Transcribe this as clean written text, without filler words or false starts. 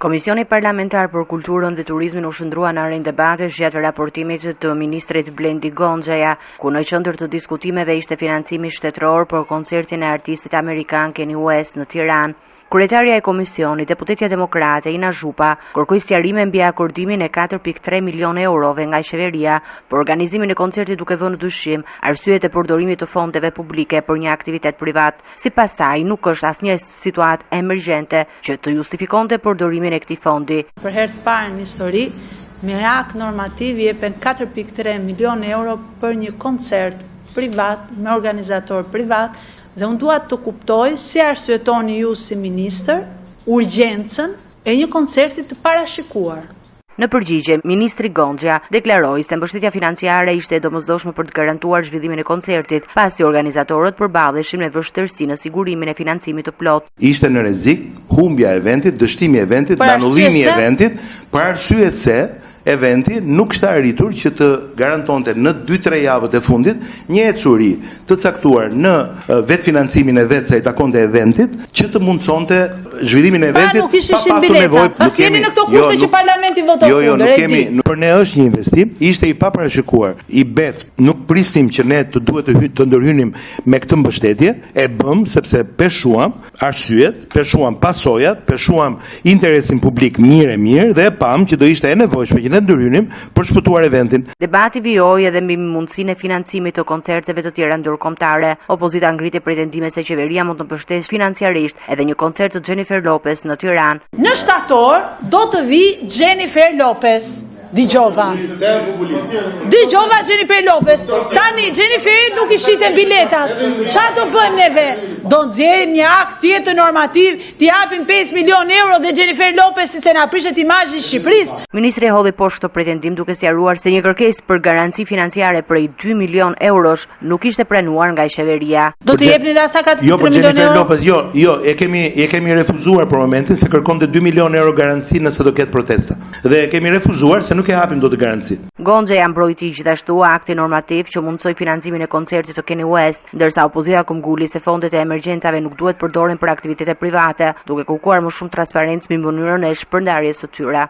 Komisioni Parlamentar për Kulturën dhe Turizmin u shndrua në arendë debatesh gjatë raportimit të ministrit Blendi Gonxhaja, ku në qendër të diskutimeve ishte financimi shtetëror për koncertin e artistit amerikan Kanye West në Tiranë. Kryetaria e komisionit, deputetja demokrate Ina Zhupa, kërkoi sqarime mbi akordimin e 4.3 milionë eurove nga qeveria për organizimin e koncertit, duke vënë në dyshim arsyet e përdorimit të fondeve publike për një aktivitet privat. Sipas saj, nuk është asnjë situatë emergjente që të justifikonte përdorimin e këtij fondi. Për herë të parë në histori, me akt normativ jepen 4.3 milionë euro për një koncert privat me organizator privat. Dhe unë dua të kuptoj si arsyetoni ju si ministër urgjencën e një koncerti të parashikuar. Në përgjigje, ministri Gonxha deklaroi se mbështetja financiare ishte e domosdoshme për të garantuar zhvillimin e koncertit, pasi organizatorët përballeshin me vështirësi në sigurimin e financimit të plotë. Ishte në rrezik humbja e eventit, dështimi i eventit, anullimi i eventit, për arsye se eventi nuk kishte arritur që të garantonte në 2-3 javët e fundit një ecuri të caktuar në vetë financimin e vetë sa i takonte eventit, që të mundsonte zhvillimin e eventit pa pasur nevojë. Pas jeni në këto kushte që parlamenti voton kundër. Nuk kemi, për ne është një investim, ishte i paparashikuar, i beft, nuk prisnim që ne të duhet të ndërhynim me këtë mbështetje, e bëm sepse peshuam arsyet, peshuam pasojat, peshuam interesin publik mirë dhe e pam që do ishte e nevojshme që ne ndërhynim për shpëtuar eventin. Debati vijoi edhe mbi mundësinë e financimit të koncerteve të tjera ndërkombëtare. Opozita ngriti pretendime se qeveria mund të mbështesë financiarisht edhe një koncert të Jennifer Lopez në Tiranë. Në shtator do të vi Jennifer Lopez. Dëgjova Jennifer Lopez. Tani Jennifer nuk i shiten biletat. Çfarë do bëjmë neve? Do nxjerrim një akt tjetër normativ, t'i japim 5 milionë euro dhe Jennifer Lopez si se na prishet imazhi i Shqipërisë. Ministri hodhi poshtë këtë pretendim duke sqaruar se një kërkesë për garanci financiare prej 2 milionë eurosh nuk ishte pranuar nga qeveria. Do t'i jepni dhe asa 4 milionë euro? Lopez, e kemi refuzuar për momentin se kërkonte 2 milionë euro garanci nëse do ketë protesta. Dhe e kemi refuzuar se nuk e hapim dot garanci. Gonxha mbrojti gjithashtu akti normativ që mundsoi financimin e koncertit të Kanye West, ndërsa opozita kumguli se fondet e emergjencave nuk duhet përdoren për aktivitete private, duke kërkuar më shumë transparencë mbi mënyrën e shpërndarjes së tyre.